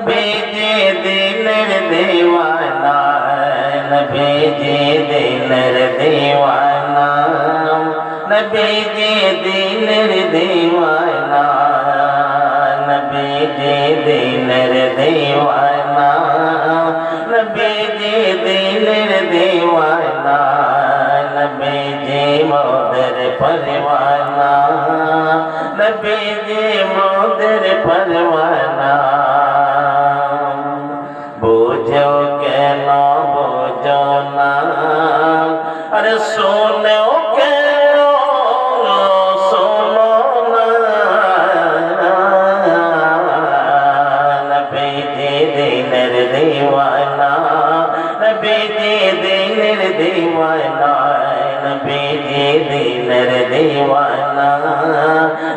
নবীজি দিলের দিওয়ানা, নবীজি দিলের দিওয়ানা, নবীজি দিলের দিওয়ানা, নবীজি দিলের দিওয়ানা, নবীজি দিলের দিওয়ানা, নবীজি মোদের পরওয়ানা, নবীজি মোদের পরওয়ানা। বুঝো কেন বুঝো না, আরে শোনো কেন শোনো না, নবীজি দিলের দিওয়ানা, নবীজি দিলের দিওয়ানা, নবীজি দিলের দিওয়ানা,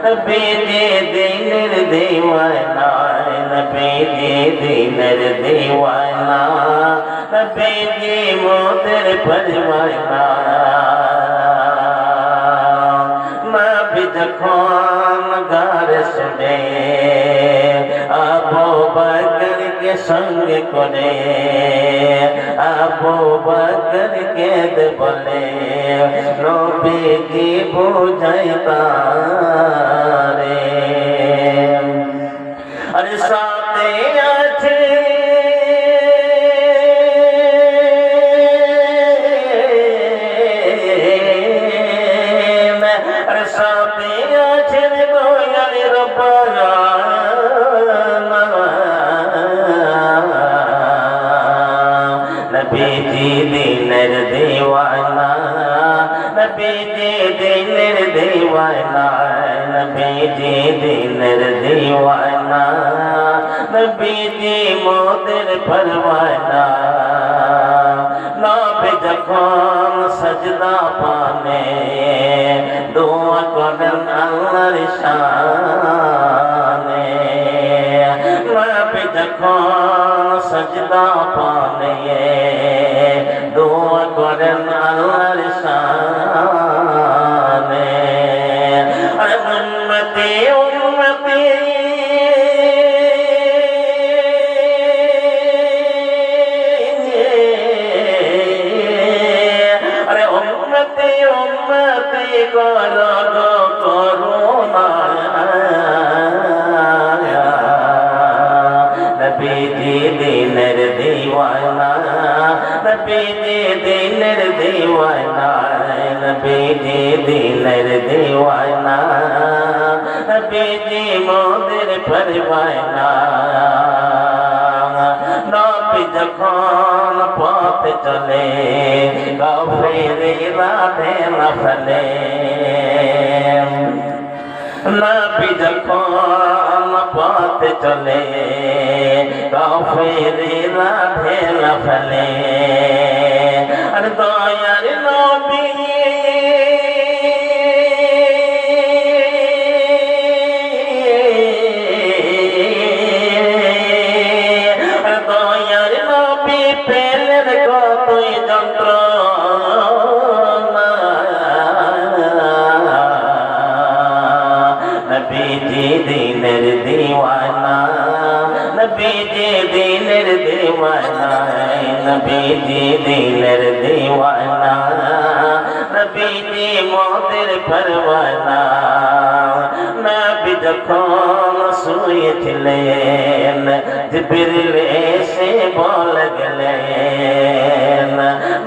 নবীজি দিলের দিওয়ানা, নবীজি দিলের দিওয়ানা, নবীজি মোদের পরওয়ানা। নবী যখন গার শুনে আবু বকরকে সঙ্গে করে, আবু বকরকে বলে নবীজি বুঝাই তারে, আরে সাথে আছে আরে সাথে আছে দয়াল রব্বানা, নবীজি দিলের দিওয়ানা, নবীজি দিলের দিওয়ানা, নবীজি দিলের দিওয়ানা, নবীজি মোদের পরওয়ানা। নবী যখন সজদা পানে দোয়া করেন আল্লাহর শানে, নবী যখন সজদা পানে দোয়া করেন আল্লাহর শানে, আরে উম্মতি উম্মতি আরে উম্মতি উম্মতি করো গো করুণা, নবীজি দিলের দিওয়ানা, নবীজি দিলের দিওয়ানা, নবীজি দিলের দিওয়ানা, নবীজি মোদের পরওয়ানা। নবী যখন পথ চলে কাফেররা ঢেলা ফেলে, নবী যখন পথ চলে কাফেররা ঢেলা ফেলে, আর দয়ার নবী দয়ার নবী পেলেন কতই যন্ত্রণা, নবীজি দিলের দিওয়ানা, নবীজি দিলের দিওয়ানা, নবীজি দিলের দিওয়ানা, নবীজি মোদের পরওয়ানা। নবী যখন শুয়েছিলেন জিবরিল এসে বলে গেলেন,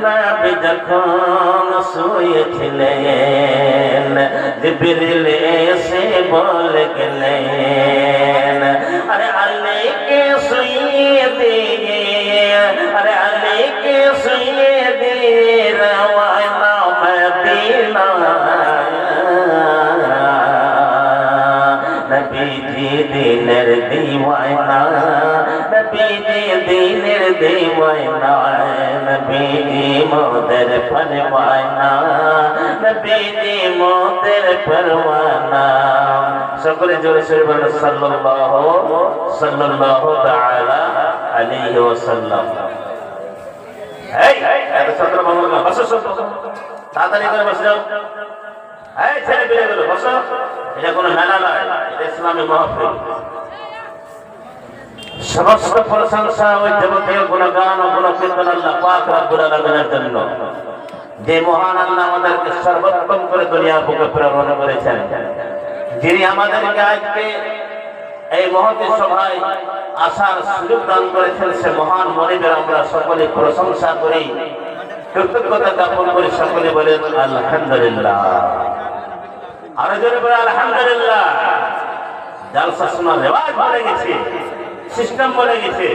নবী যখন শুয়েছিলেন জিবরিল এসে বলে গেলেন, আরে আলীকে শুইয়ে দিয়ে, আরে আলীকে শুইয়ে দিয়ে রওয়ানা মদিনা, নবীজি দিলের দিওয়ানা, নবীজি দিলের দিওয়ানা, নবীজি মোদের পরওয়ানা, নবীজি মোদের পরওয়ানা। সকলে জোরে সোরে বলেন সাল্লাল্লাহু সাল্লাল্লাহু তাআলা আলাইহি ওয়াসাল্লাম। এই এত ছাত্র বলবো না, বসো তাড়াতাড়ি করে বসে যাও। এই ছেলে পেলেগুলো বসো, এটা কোনো মেলা নয়, এটা ইসলামী মাহফিল। সমস্ত প্রশংসা ওই যাবতীয় গুণগান ও গুণকীর্তন আল্লাহ পাক রব্বুল আলামিনের জন্য, যে মহান আল্লাহ আমাদেরকে সর্বোত্তম করে দুনিয়ার বুকে প্রেরণ করেছেন, যিনি আমাদেরকে আজকে এই মহতী সভায় আসার সুযোগ দান করেছেন। সে মহান মনিবের আমরা সকলে প্রশংসা করি, কৃতজ্ঞতা জ্ঞাপন করি। সকলে বলেন আলহামদুলিল্লাহ। আরো জোরে বলে আলহামদুলিল্লাহ। জালসা শোনার রেওয়াজ বলে গেছে, সিস্টেম বলে গেছে,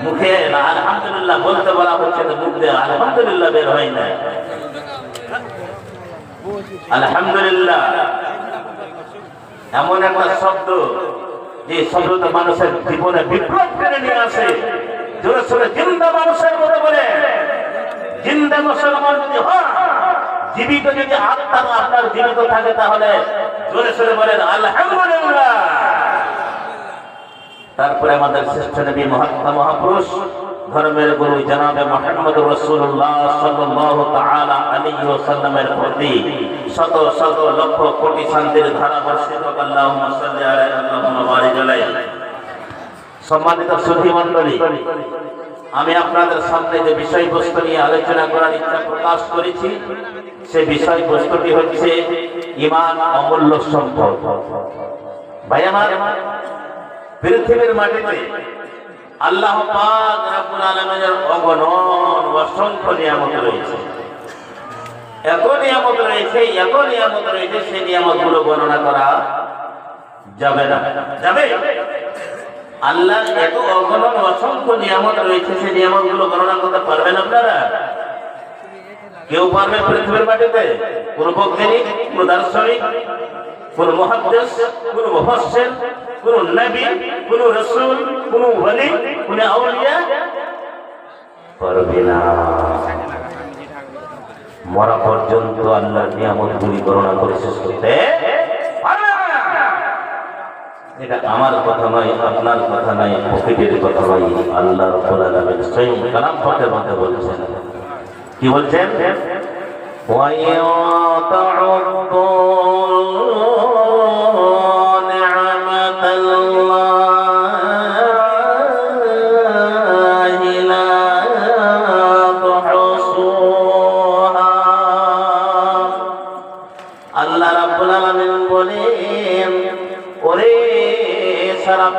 মুখে আলহামদুলিল্লাহ বলতে বলা হচ্ছে, তো মুখ দিয়ে আলহামদুলিল্লাহ বের হয় না। আলহামদুলিল্লাহ এমন একটা শব্দ যে শব্দটা মানুষের জীবনে বিপ্লব করে নিয়ে আসে। জোরে সোরে জিন্দা মানুষের মতো বলে, জিন্দা মুসলমান যদি হয়, জীবিত যদি আত্মা আপনার জীবিত থাকে, তাহলে জোরে সোরে বলেন আলহামদুলিল্লাহ। তারপরে আমাদের শ্রেষ্ঠ নবী মহাত্মা মহাপুরুষ ধর্মের গুরু জনাবে মুহাম্মদ রাসূলুল্লাহ সাল্লাল্লাহু তাআলা আলাইহি ওয়াসাল্লামের প্রতি শত শত লক্ষ কোটি শান্তির ধারা বর্ষিত হোক। আল্লাহুম্মা সাল্লি আলাইহি আল্লাহুম্মা বারিক আলাইহি। সম্মানিত সুধী মণ্ডলী, আমি আপনাদের সামনে যে বিষয়বস্তু নিয়ে আলোচনা করার ইচ্ছা প্রকাশ করেছি, সে বিষয়বস্তুটি হচ্ছে ঈমান অমূল্য সম্পদ। ভাই আমার, পৃথিবীর মাটিতে আল্লাহ পাক রব্বুল আলামিনের অগণন অসংখ্য নিয়ামত রয়েছে। এত নিয়ামত রয়েছে, এত নিয়ামত রয়েছে, সেই নিয়ামতগুলো বর্ণনা করা যাবে না। যাবে? আল্লাহ এত অগণন অসংখ্য নিয়ামত রয়েছে, সেই নিয়ামতগুলো বর্ণনা করতে পারবেন আপনারা? কেউ পারবে পৃথিবীর মাটিতে? কোন বৈজ্ঞানিক, কোন দার্শনিক, কোন মুহাদ্দিস, কোন মুফাসসির, কোন নবী, কোন রাসূল, কোন ওলি, কোন আউলিয়া পারবে না। মরা পর্যন্ত আল্লাহর নিয়ামতগুলি বর্ণনা করে শেষ করতে পারবে না। এটা আমার কথা নয়, আপনার কথা নয়, প্রকৃতির কথা নয়, আল্লাহ রাব্বুল আলামিন স্বয়ং কালাম পাকের মধ্যে বলছেন। কি বলছেন? ওয়া ইয়াতাউদ্দু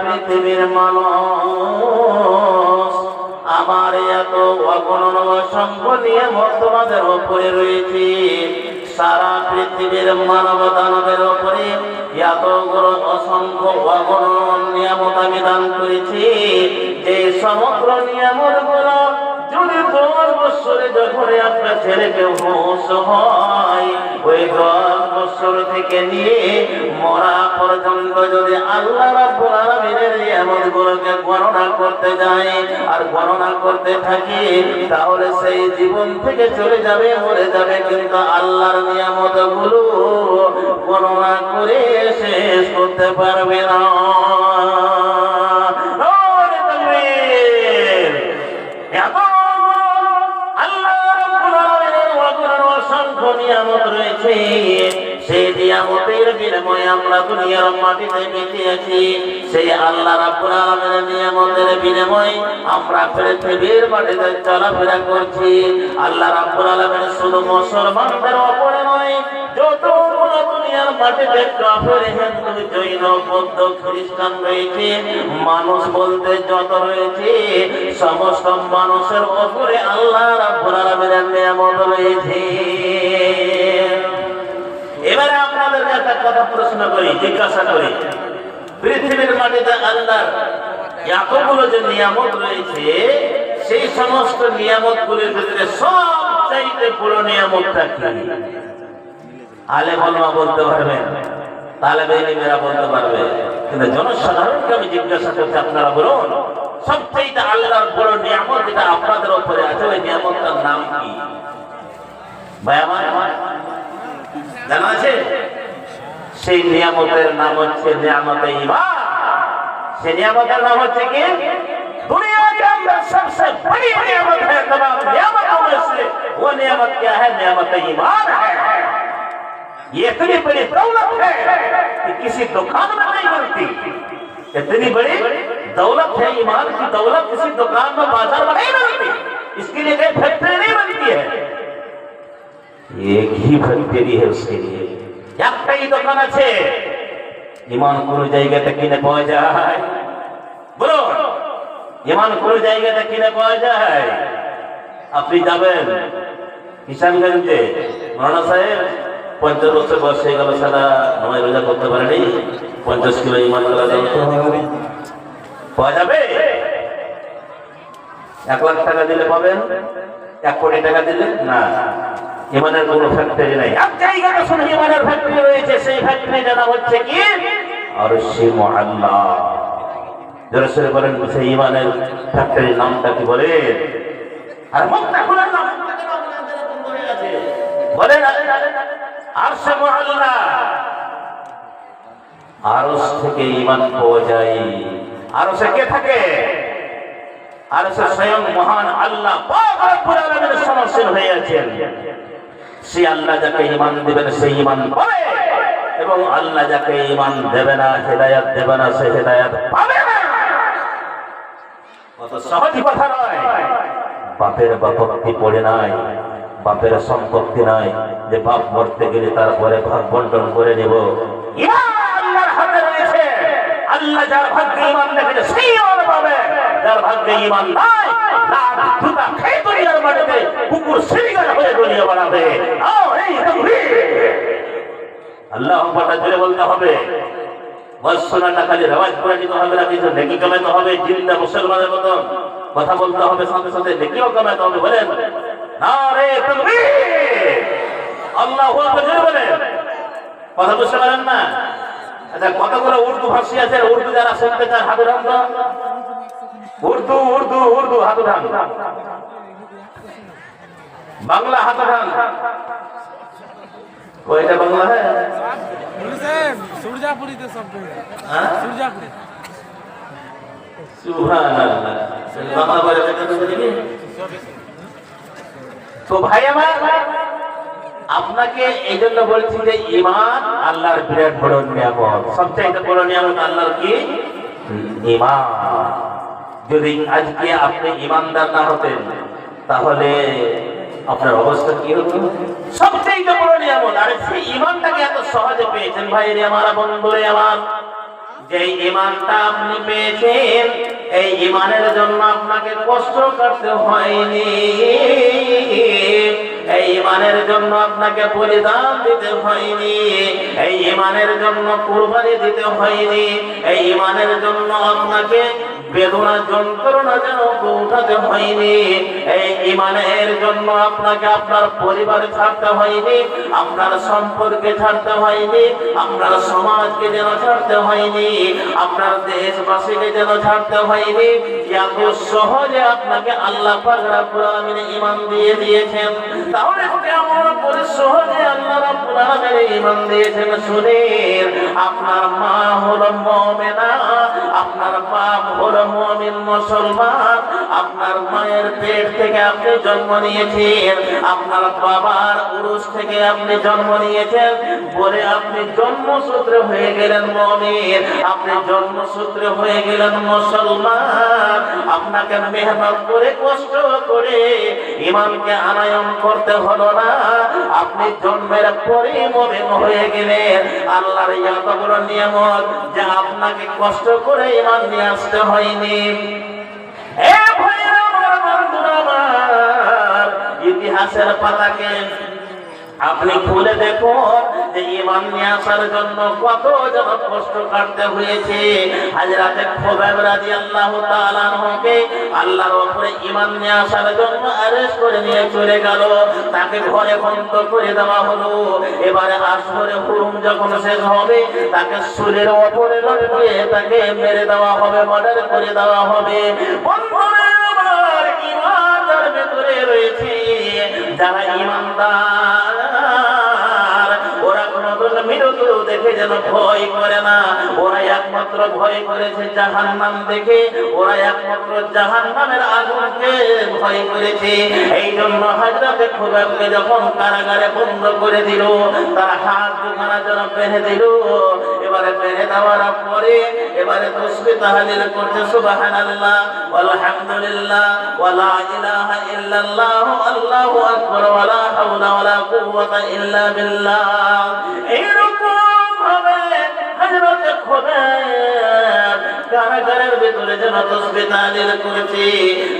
পৃথিবীর মানুষ, আমার এত অগণন অসংখ্য নিয়ামত তোমাদের উপরে রয়েছে। সারা পৃথিবীর মানব দানবের উপরে এত অসংখ্য অগণন নিয়ামত আমি দান করেছি, যে সমগ্র নিয়ামত গুলো যদি 10 বছরে যখন আপনার ছেলেকে হোশ হয়, ওই 10 বছর থেকে নিয়ে মরা পর্যন্ত যদি আল্লাহ রাব্বুল আলামিনের নিয়ামতগুলোকে গণনা করতে যায় আর গণনা করতে থাকি, তাহলে সেই জীবন থেকে চলে যাবে, মরে যাবে, কিন্তু আল্লাহর নিয়ামতগুলো গণনা করে শেষ করতে পারবে না। নিয়ামত রয়েছে, সেই নিয়ামতের বিনিময়ে আমরা দুনিয়ার মাটিতে বেঁচে আছি। সেই আল্লাহ রাব্বুল আলামিনের নিয়ামতের বিনিময়ে আমরা পৃথিবীর মাটিতে চলাফেরা করছি। আল্লাহ রাব্বুল আলামিন শুধু মুসলমানদের উপরে নয়, যতগুলো দুনিয়ার মাটিতে কাফের, হিন্দু, জৈন, বৌদ্ধ, খ্রিস্টান রয়েছে, মানুষ বলতে যত রয়েছে, সমস্ত মানুষের উপরে আল্লাহ রাব্বুল আলামিনের নিয়ামত রয়েছে। এবারে আপনাদেরকে একটা কথা প্রশ্ন করি, জিজ্ঞাসা করি, পৃথিবীর মাটিতে আল্লাহর এতগুলো যে নিয়ামত রয়েছে, সেই সমস্ত নিয়ামতগুলির ভিতরে সবচাইতে বড় নিয়ামতটা কি? আলেম ওলামা বলতে পারবেন, তালেবে ইলমেরা বলতে পারবে, কিন্তু জনসাধারণকে আমি জিজ্ঞাসা করছি, আপনারা বলুন, সবচাইতে আল্লাহর বড় নিয়ামত যেটা আপনাদের উপরে আছে, ওই নিয়ামতটার নাম কি? ভাই আমার জানা আছে? সেই নিয়ামতের নাম হচ্ছে নিয়ামতে ঈমান। সেই নিয়ামতের नाम হচ্ছে কি? दुनिया के अंदर सबसे बड़ी नियामत है तमाम नियामतों में से, वो नियामत क्या है? नियामत ईमान है। ये इतनी बड़ी दौलत है कि किसी दुकान में नहीं मिलती। इतनी बड़ी दौलत है, ईमान की दौलत किसी दुकान में बाजार में नहीं बनती, इसके लिए कहीं फैक्ट्री नहीं बनती है, एक ही फैक्ट्री है उसके लिए, একটাই দোকান আছে। ইমান কোন জায়গাতে কিনে পাওয়া যায়? বলুন, ইমান কোন জায়গাতে কিনে পাওয়া যায়? আপনি যাবেন কিষানগঞ্জে, মৌলানা সাহেব 50 বছর বয়স হয়ে গেল, সারা নয় রোজা করতে পারেনি, 50 কিলো ইমান পাওয়া যাবে? 1 লাখ টাকা দিলে পাবেন, 1 কোটি টাকা দিলে না। ইমানের কোনো ফ্যাক্টরি নাই, এক জায়গাতে শুধু ইমানের ফ্যাক্টরি রয়েছে, সেই ফ্যাক্টরিটা নাম হচ্ছে কি? আরশে মুআল্লা। যারা সরে বলেন সেই ইমানের ফ্যাক্টরির নামটা কি বলে? আর মুখটা খোলেন না, বলেন আরশে মুআল্লা। আরশ থেকে ইমান পাওয়া যায়। আরশে কে থাকে? আরশে স্বয়ং মহান আল্লাহ পাক রব্বুল আলামিনের সমাসীন হয়ে আছেন। সেই আল্লাহ যাকে ঈমান দিবেন সেই ঈমান পাবে, এবং আল্লাহ যাকে ঈমান দেবে না, হেদায়েত দেবে না, সে হেদায়েত পাবে না। কত সহজ কথা নয়। বাপের বাপত্তি পড়ে নাই, বাপের সম্পত্তি নাই যে বাপ মরতে গেলে তারপরে ভাগ বন্টন করে নেব। ঈমান আল্লাহর হাতে রয়েছে। আল্লাহ যার ভাগ্যে ঈমান রেখেছে সেই ঈমান পাবে, যার ভাগ্যে ঈমান নাই লাখ জুতা খেয়ে দুনিয়ার মাটিতে কুকুর সিরিগার হয়ে দুনিয়া বানাবে। আল্লাহ আকবার জোরে বলতে হবে। ওয়াজ শোনাটা খালি রেওয়াজ করে দিতে হবে না, কিছু নেকি কামাইতে হবে, জিন্দা মুসলমানের মতন কথা বলতে হবে, সাথে সাথে নেকিও কামাইতে হবে। বলেন নারে তাকবীর, আল্লাহু আকবার জোরে বলেন। কথা বুঝতে পারেন না? আচ্ছা, কতগুলো উর্দু ভাষী আছে, উর্দু যারা শুনতে চান হাত উঠান তো। উর্দু উর্দু উর্দু হাত উঠান, বাংলা হাত উঠান। ওইটা বাংলা হ্যাঁ, সুরজাপুরিতে সব সুরজাপুরি। সুবহানাল্লাহ। বাংলা বলে তো ভাই আমার, আপনাকে এই জন্য বলছি যে ঈমান আল্লাহর বিরাট বড় নিয়ামত। সবচেয়ে বড় নিয়ামত আল্লাহর কি? ঈমান। যদি আজকে আপনি ঈমানদার না হতেন তাহলে আপনার অবস্থা কি হতো? সবচেয়ে বড় নিয়ামত, আর সেই ঈমানটাকে এত সহজে পেয়েছেন ভাই আমার, বন্ধুরে আমার। যে ঈমানটা আপনি পেয়েছেন, এই ঈমানের জন্য আপনাকে কষ্ট করতে হয়নি, এই ঈমানের জন্য আপনাকে বলিদান দিতে হয়নি, এই ঈমানের জন্য কুরবানি দিতে হয়নি, এই ঈমানের জন্য আপনাকে বেদনা যন্ত্রণা যেন উঠাতে হয়নি, এই ঈমানের জন্য আপনাকে আপনার পরিবার ছাড়তে হয়নি, আপনার সম্পর্কে ছাড়তে হয়নি, আপনার সমাজকে যেন ছাড়তে হয়নি, আপনার দেশবাসীকে যেন ছাড়তে হয়নি। এত সহজে আপনাকে আল্লাহ পাক রব্বুল আলামিন ঈমান দিয়ে দিয়েছেন। তাহলে কেমন করে সহজে আল্লাহ রব্বুল আলামিন ঈমান দিয়েছেন শুনেন। আপনার মা হলো মুমিনা, আপনার বাপ হলো মুমিন মুসলমান, আপনার মায়ের পেট থেকে আপনি জন্ম নিয়েছেন, আপনার বাবার উরুস থেকে আপনি জন্ম নিয়েছেন, বলে আপনি জন্মসূত্রে হয়ে গেলেন মুমিন, আপনি জন্মসূত্রে হয়ে গেলেন মুসলমান। আপনাকে মেহনত করে কষ্ট করে ঈমানকে আনয়ন করতে হলো না, আপনি জন্মের পরে মুমিন হয়ে গেলেন। আল্লাহর এত বড় নিয়ামত যে আপনাকে কষ্ট করে ঈমান নিয়ে আসতে হয়নি। এ ভাইরা আমার, বন্ধুরা আমার, ইতিহাসের পাতাকে আপনি খুলে দেখুন যে ঈমান নিয়ে আসার জন্য কত জন কষ্ট কাটতে হয়েছে। হযরতে খুবাইব রাদিয়াল্লাহু তাআলা আনহুকে আল্লাহর উপরে ঈমান নিয়ে আসার জন্য আরেস্ট করে নিয়ে চলে গেল, তাকে ঘরে বন্ধ করে দেওয়া হলো। এবারে আসরে হুরুম যখন শেষ হবে, তাকে সুরের উপরে লটকিয়ে তাকে মেরে দেওয়া হবে, মার্ডার করে দেওয়া হবে। বন্ধুরা আমার, ঈমানের ভিতরে রয়েছে যারা ঈমানদার, ওরা কোনদিন মৃত্যু দেখে যেন ভয় করে না, ওরা একমাত্র ভয় করেছে জাহান্নাম দেখে, ওরা একমাত্র জাহান্নামের আগুনকে ভয় করেছে। এই জন্য হযরতে খুবাইবকে যখন কারাগারে বন্ধ করে দিল, তার হাত দুখানা যেন বেঁধে দিল, এবারে ছেড়ে দেওয়ার পরে এবারে তাসবিহ তাহলিল করতে সুবহানাল্লাহ আলহামদুলিল্লাহ ওয়া লা ইলাহা ইল্লাল্লাহ আল্লাহু আকবার ওয়া লা হাওলা ওয়া লা কুওয়াতা ইল্লা বিল্লাহ। এইরকম ভাবে হযরত খুবাইব কারাগারের ভিতরে যেন তাসবিহ তাহলিল করেছে,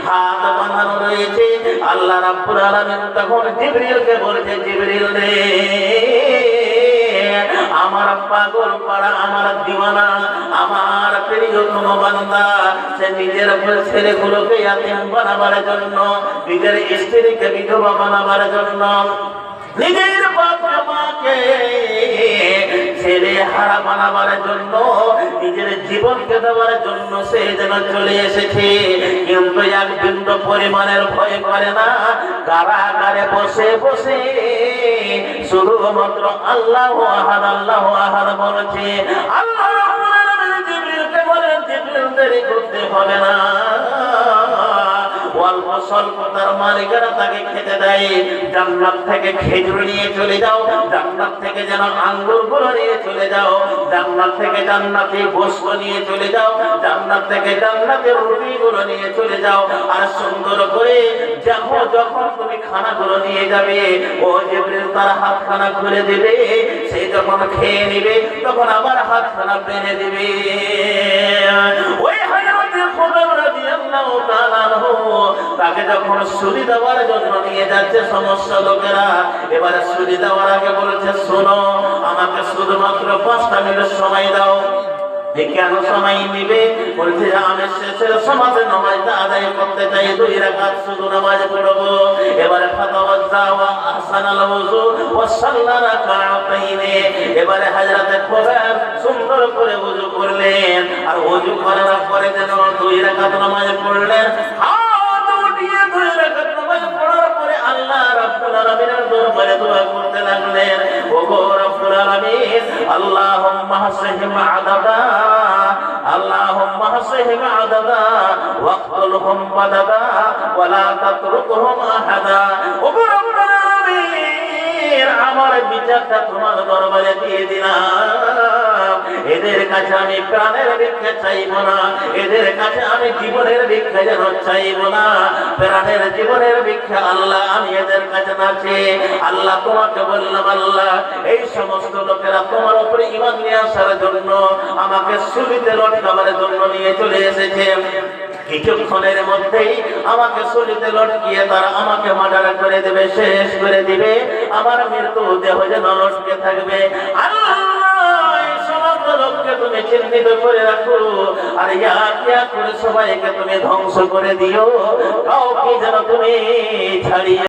হাত বাঁধানো রয়েছে। আল্লাহ রাব্বুল আলামিন তখন জিবরিলকে বলেছে, জিবরিল রে, আমার পাগল পাড়া, আমার দিওয়ানা, আমার প্রিয়তম বান্দা, সে নিজের ছেলেগুলোকে ইয়াতীম বানাবার জন্য, নিজের স্ত্রীকে বিধবা বানাবার জন্য, নিজের বাপ মাকে ছেলে হারা বানাবার জন্য, নিজের জীবনকে দেওয়ার জন্য সে যেন চলে এসেছে। কিন্তু এক বিন্দু পরিমাণের ভয় করে না, কারাগারে বসে বসে শুধুমাত্র আল্লাহু আহাদ আল্লাহু আহাদ বলছে। আল্লাহ রাব্বুল আলামিন জিবরিলকে বলেন, জিবরিল দেরি করতে হবে না, অল্প স্বল্প তার মালিকেরা তাকে খেতে দেয়। জান্নাত থেকে খেজুর নিয়ে চলে যাও, জান্নাত থেকে যেন আঙ্গুর গুলো নিয়ে চলে যাও, জান্নাত থেকে জান্নাতি গোশত নিয়ে চলে যাও, জান্নাত থেকে জান্নাতের রুটি গুলো নিয়ে চলে যাও। আর সুন্দর করে যখন তুমি খানাগুলো নিয়ে যাবে, ও জিবরিল তার হাতখানা খুলে দিবে, সে যখন খেয়ে নিবে তখন আবার হাতখানা বেঁধে দিবে। ওই হযরত খুবাইব রাদিয়াল্লাহু তাআলা আনহু তাকে যখন সুরি দেওয়ার জন্য নিয়ে যাচ্ছে সমস্ত লোকেরা, এবারে সুরি দেওয়ার আগে বলেছে, শোনো, আমাকে শুধুমাত্র 5টা মিনিট সময় দাও। কেন সময় নিবে? বলছে, আমি শেষের সমাজে নামাজটা আদায় করতে চাই, 2 রাকাত শুধু নামাজ পড়বো। এবারে ফাতাওয়াজ্জা ওয়া আহসানাল ওযু ওয়া সাল্লা রাকাতাইন। এবারে হযরত খুবাইব সুন্দর করে ওযু করলেন, আর ওযু করার পরে যেন 2 রাকাত নামাজ পড়লেন। আল্লাহ রাব্বুল আলামিনের দরবারে দোয়া করতে লাগলেন, ওগো রাব্বুল আলামিন, আল্লাহুম্মা হাসহিম আদাদা, আল্লাহুম্মা হাসহিম আদাদা ওয়াকতুলহুম বাদাদা ওয়া লা তাতরুকহুম আহাদা। ওগো রাব্বুল আলামিন, আমার বিচারটা তোমার দরবারে দিয়ে দিলাম। এদের কাছে আমি প্রাণের ভিক্ষা চাইবো না, এদের কাছে আমি জীবনের ভিক্ষা যেন চাইবো না, প্রাণের জীবনের ভিক্ষা আল্লাহ আমি এদের কাছে না চেয়ে আল্লাহ তোমাকে বললাম, আল্লাহ এই সমস্ত লোকেরা তোমার উপরে ঈমান নিয়ে আসার জন্য, আমাকে সুলিতে লটকাবার জন্য নিয়ে চলে এসেছে। কিছুক্ষণের মধ্যেই আমাকে সুলিতে লটকিয়ে তারা আমাকে মার্ডার করে দেবে, শেষ করে দিবে, আমার মৃত্যু দেহ যেন লটকে থাকবে। আল্লাহ সমস্ত লোককে তুমি চিহ্নিত করে রাখো, আর ইয়া করে সবাইকে তুমি ধ্বংস করে দিও, কাউকে যেন তুমি ছাড়িয়ে